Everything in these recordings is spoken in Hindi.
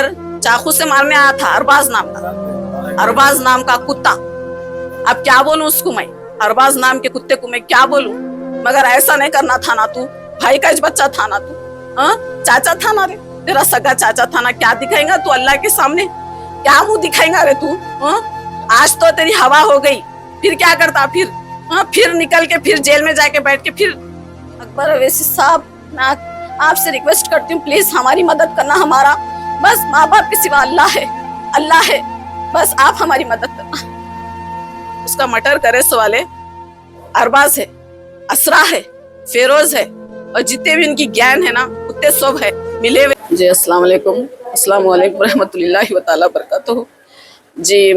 मगर चाकू से मारने आया था अरबाज नाम का कुत्ता। अब क्या बोलूं उसको मैं, अरबाज नाम के कुत्ते को मैं क्या बोलूं। मगर ऐसा नहीं करना था ना, तू भाई का बच्चा था ना, तू चाचा था ना रे, तेरा सगा चाचा था ना। क्या दिखाएगा तू अल्लाह के सामने, क्या मुंह दिखाएगा रे तू। आज तो तेरी हवा हो गई, फिर क्या करता फिर निकल के फिर जेल में जाके बैठ के फिर। अकबर अवैसी साहब, मैं आपसे रिक्वेस्ट करती हूँ, प्लीज हमारी मदद करना। हमारा बस माँ बाप के सिवा अल्लाह है, बस आप हमारी मदद करना। उसका मर्डर करे सो वाले अरबाज है, असरा है, फेरोज है, और जितने भी उनकी गैंग है ना, उतने सब है मिले हुए। जी अस्सलाम वालेकुम रहमतुल्लाहि व तआला बरकातहू। जी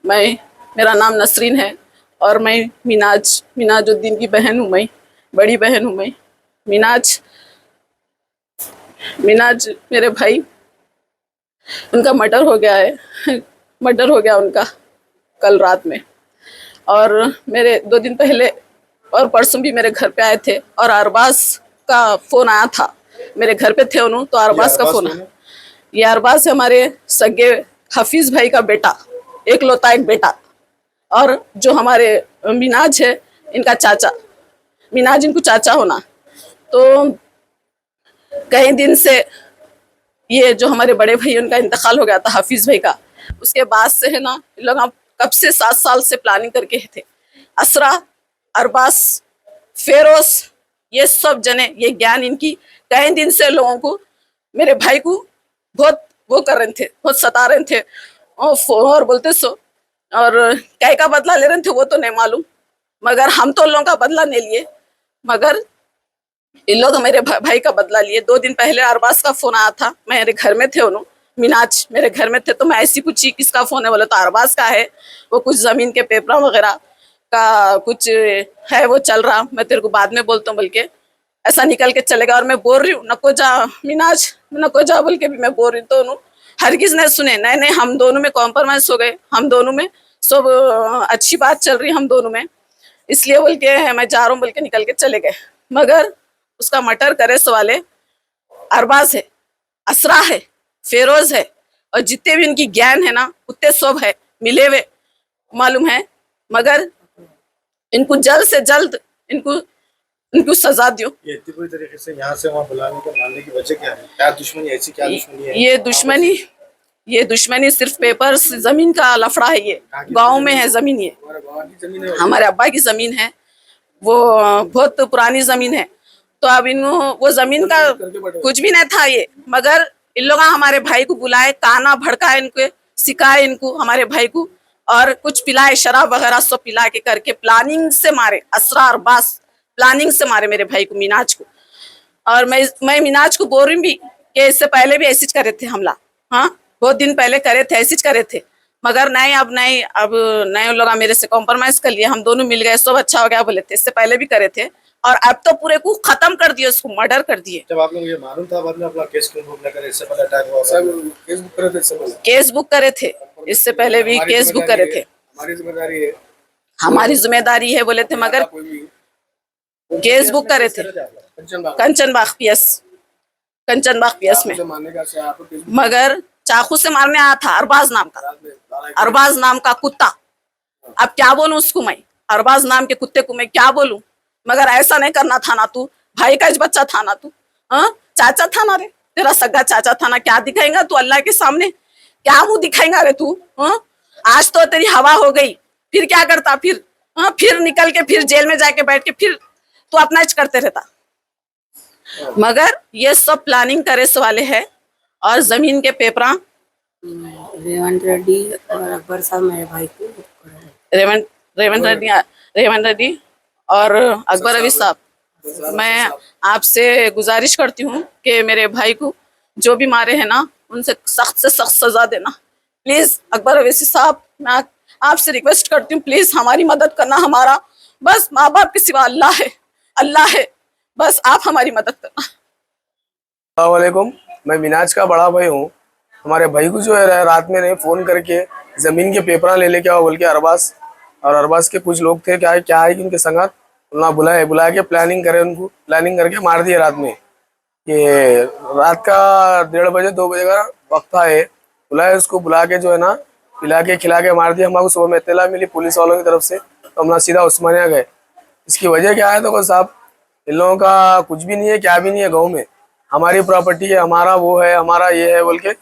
मेरा नाम नसरीन है और मैं मिनाजुद्दीन की बहन हूँ, मैं बड़ी बहन हूँ। मैं मिनाज मेरे भाई, उनका मर्डर हो गया है, मर्डर हो गया उनका कल रात में। और मेरे 2 दिन पहले और परसों भी मेरे घर पे आए थे और अरबाज का फोन आया था, मेरे घर पे थे उन्होंने, तो अरबाज का फोन आया। ये अरबाज है हमारे सगे हफीज भाई का बेटा, एकलौता एक बेटा। और जो हमारे मिनाज है, इनका चाचा, मिनाज इनको चाचा होना। तो कई दिन से ये जो हमारे बड़े भाई, उनका इंतकाल हो गया था हफीज भाई का, उसके बाद से है ना, लोग कब से 7 साल से प्लानिंग करके थे। असरा, अरबाज, फेरोज, ये सब जने, ये ज्ञान इनकी कई दिन से लोगों को, मेरे भाई को बहुत वो कर रहे थे, बहुत सता रहे थे और बोलते सो, और क्या का बदला ले रहे थे वो तो नहीं मालूम, मगर हम तो लोगों का बदला नहीं लिए, मगर इन लोग मेरे भाई का बदला लिए। 2 दिन पहले अरबाज का फोन आया था, मेरे घर में थे उन्होंने, मिनाज मेरे घर में थे, तो मैं ऐसी पूछी किसका फोन है, बोले तो अरबाज का है, वो कुछ जमीन के पेपर वगैरह का कुछ है, वो चल रहा, मैं तेरे को बाद में बोलता हूँ बोल के ऐसा निकल के चलेगा। और मैं बोल रही हूँ नको जा मिनाज, नको जा बोल के भी मैं बोल रही हूँ, तो उन्होंने हरगिज नहीं सुने। नहीं, हम दोनों में कॉम्प्रोमाइज हो गए, हम दोनों में सब अच्छी बात चल रही हम दोनों में, इसलिए बोल के मैं जा रहा हूँ बोल के निकल के चले गए। मगर उसका मर्डर करे सो वाले अरबाज है, असरा है, फेरोज है, और जितने भी उनकी गैंग है ना, उतने सब है मिले हुए मालूम है। मगर इनको जल्द से जल्द इनको सजा दियो। ये इतनी बुरी तरीके से यहाँ से वहाँ बुलाने के मानने की वजह क्या है? क्या दुश्मनी, ऐसी क्या दुश्मनी है? ये दुश्मनी सिर्फ पेपर जमीन का लफड़ा है। ये गांव में है जमीन, ये हमारे अब्बा की जमीन है, वो बहुत पुरानी जमीन है। तो अब इन वो जमीन का कुछ भी नहीं था ये, मगर इन लोग हमारे भाई को बुलाए, काना भड़काए, इनको सिखाए, इनको हमारे भाई को, और कुछ पिलाए, शराब वगैरह सब पिला के करके प्लानिंग से मारे। असरा अरबाज प्लानिंग से मारे मेरे भाई को, मिनाज को। और मैं मिनाज को बोल रही भी कि इससे पहले भी ऐसी करे थे हमला, हाँ बहुत दिन पहले करे थे, ऐसी करे थे, मगर नहीं अब नहीं लोग मेरे से कॉम्प्रोमाइज कर लिए, हम दोनों मिल गए, सब अच्छा हो गया बोले थे। इससे पहले भी करे थे और अब तो पूरे को खत्म कर दिए, उसको मर्डर कर दिए। जब आप लोग ये मालूम था, बाद में अपना केस क्यों बुक न करे? इससे पहले अटैक हुआ, सब केस बुक करे थे, केस बुक करे थे, इससे पहले भी केस बुक करे थे। हमारी जिम्मेदारी है बोले थे, मगर केस बुक करे थे कंचनबाग पीएस में। मगर चाकू से मारने आया था अरबाज नाम का कुत्ता। अब क्या बोलूं उसको मैं, अरबाज नाम के कुत्ते को मैं क्या बोलूं। मगर ऐसा नहीं करना था ना, तू भाई का बच्चा था ना, तू चाचा था ना रे, तेरा सगा चाचा था ना। क्या दिखाएगा तू अल्लाह के सामने, क्या मुंह दिखाएगा रे तू। आज तो तेरी हवा हो गई, फिर क्या करता फिर निकल के फिर जेल में जाके बैठ के फिर तू अपना करते रहता। मगर ये सब प्लानिंग करे सो वाले है। और जमीन के पेपरा रेवंत रेड्डी और अकबर साहब मेरे भाई को, रेवंत रेड्डी और अकबर अवी साहब, मैं आपसे गुजारिश करती हूँ कि मेरे भाई को जो भी मारे हैं ना, उनसे सख्त से सख्त सजा देना प्लीज। अकबर अवैसी साहब, मैं आपसे रिक्वेस्ट करती हूँ, प्लीज हमारी मदद करना। हमारा बस माँ बाप के सिवा अल्लाह है, बस आप हमारी मदद करना। अस्सलाम वालेकुम, मैं मिनाज का बड़ा भाई हूँ। हमारे भाई को जो है रात में फ़ोन करके ज़मीन के पेपर ले लेके आओ बोल के अरबाज के कुछ लोग थे, क्या है कि उनके संगत ना बुलाया के प्लानिंग करे, उनको प्लानिंग करके मार दिया रात में। ये रात का 1:30 बजे 2 बजे का वक्त था। ये बुलाया, उसको बुला के जो है ना पिला के खिला के मार दिया। हमको सुबह में इत्तला मिली पुलिस वालों की तरफ से, तो हम ना सीधा उस्मानिया गए। इसकी वजह क्या है? तो साहब इन लोगों का कुछ भी नहीं है, क्या भी नहीं है गाँव में। हमारी प्रॉपर्टी है, हमारा वो है, हमारा ये है बोल के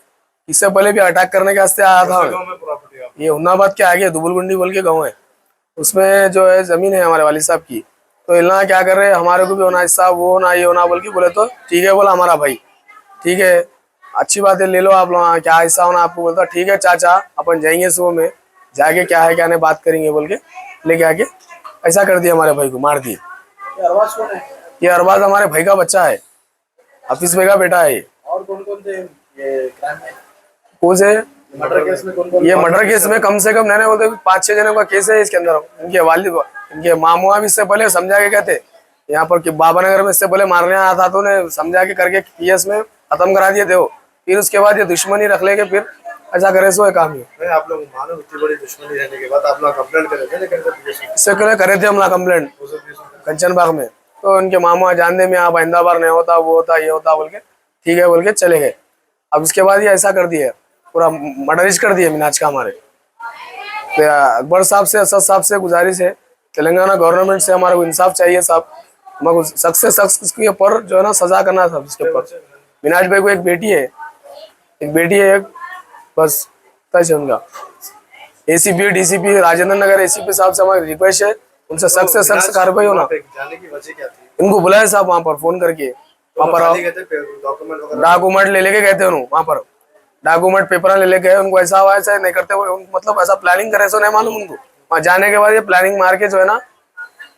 इससे पहले भी अटैक करने के वास्ते आया था। गाँव में प्रॉपर्टी आप ये हुन्नाबाद के आगे दुबुलगुंडी बोल के गाँव है, उसमें जो है जमीन है हमारे वालिद साहब की। तो इन लोग क्या कर रहे हैं, हमारे को भी होना हिस्सा, वो होना, ये होना बोल के बोले। तो ठीक है बोला हमारा भाई, ठीक है अच्छी बात है, ले लो आप लोग, क्या हिस्सा होना आपको। बोलता ठीक है चाचा, अपन जाएंगे सुबह में, जाके क्या है क्या नहीं बात करेंगे बोल के लेके आके ऐसा कर दिया, हमारे भाई को मार दिए। ये अरबाज कौन है? ये अरबाज हमारे भाई का बच्चा है, हाफिज भाई का बेटा है ये। और कौन कौन थे ये क्राइम में? कौन से मर्डर केस में कौन कौन? ये मर्डर केस में कम से कम मैंने बोलते 5-6 जनों का केस है इसके अंदर। इनके वालिद, इनके मामुआ भी इससे पहले समझा के कहते यहाँ पर कि बाबा नगर में इससे पहले मारने आया था, तो उन्हें समझा के करके केस में खत्म करा दिए थे वो। फिर उसके बाद ये दुश्मनी रख लेके फिर ऐसा करे, सो है काम ये। नहीं, आप लोग मानो इतनी बड़ी दुश्मनी रहने के बाद आप लोग कंप्लेंट करे थे, लेकिन इससे पहले करे थे हमला कंप्लेंट कंचन बाग में। तो उनके मामा जानने में आप आइंदा बार नहीं होता, वो होता, ये होता बोल के ठीक है बोल के चले गए। अब इसके बाद ये ऐसा कर दिया, पूरा मर्डरिश कर दिया मिनाज का हमारे। तो अकबर साहब से, असद साहब से गुजारिश है, तेलंगाना गवर्नमेंट से हमारे को इंसाफ चाहिए साहब। हमारे सख्त से सख्त इसके ऊपर जो है ना सजा करना था इसके ऊपर। मिनाज भाई को एक बेटी है, बस तय है उनका। ACP DCP Rajendra Nagar ACP साहब से हमारी रिक्वेस्ट है, उनसे सख्त से सख्त कार्रवाई होना। जाने की वजह क्या थी? इनको बुलाए साहब वहाँ पर फोन करके, वहाँ पर डॉक्यूमेंट ले लेके गए थे उन्होंने, वहाँ पर डॉक्यूमेंट पेपर ले लेके गए। उनको ऐसा हुआ, ऐसा नहीं करते हुए मतलब ऐसा प्लानिंग करे, सो नहीं मालूम उनको। वहाँ जाने के बाद ये प्लानिंग मार के जो है ना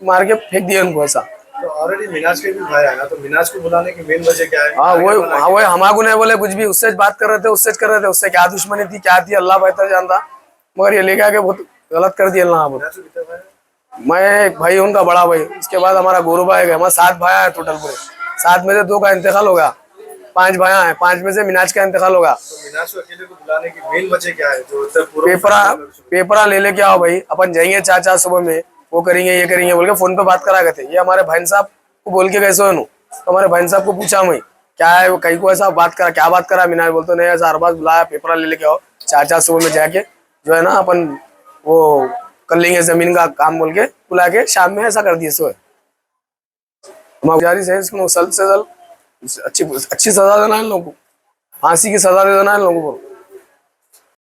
मार के फेंक दिया उनको ऐसा। तो ऑलरेडी मिनाज के भी भाई आया ना, तो मिनाज को बुलाने की मेन वजह क्या है? हाँ वही हमारे नहीं बोले कुछ भी, उससे बात कर रहे थे, उससे क्या दुश्मनी थी क्या थी अल्लाह बेहतर जानता। मगर ये लेके आके बहुत गलत कर दिया अल्लाह। मैं एक भाई उनका बड़ा भाई, उसके बाद हमारा गुरु भाई है, हमारे 7 भाई हैं टोटल पूरे। 7 में से 2 का इंतकाल होगा, 5 भाई हैं, 5 में से मिनाज का इंतकाल होगा। तो मिनाज को अकेले को बुलाने की मेन वजह क्या है? जो पेपरा ले लेके आओ भाई, अपन जाएंगे चाचा सुबह में, वो करेंगे ये करेंगे बोल के फोन पे बात करा गए थे। ये हमारे भाई साहब को बोल के कैसे हो, तो हमारे भाई साहब को पूछा मैं क्या है, वो कहीं को ऐसा बात करा, क्या बात करा मिनाज? बोलते नहीं ऐसा अरबाज बुलाया, पेपरा ले लेके आओ चाचा सुबह में जाके जो है ना अपन वो कर लेंगे जमीन का काम बोल के बुला के शाम में ऐसा कर दिए। सो हमारी गुजारिश है इसमें जल्द से जल्द अच्छी सजा देना है इन लोगों को, फांसी की सजा दे देना है इन लोगों को।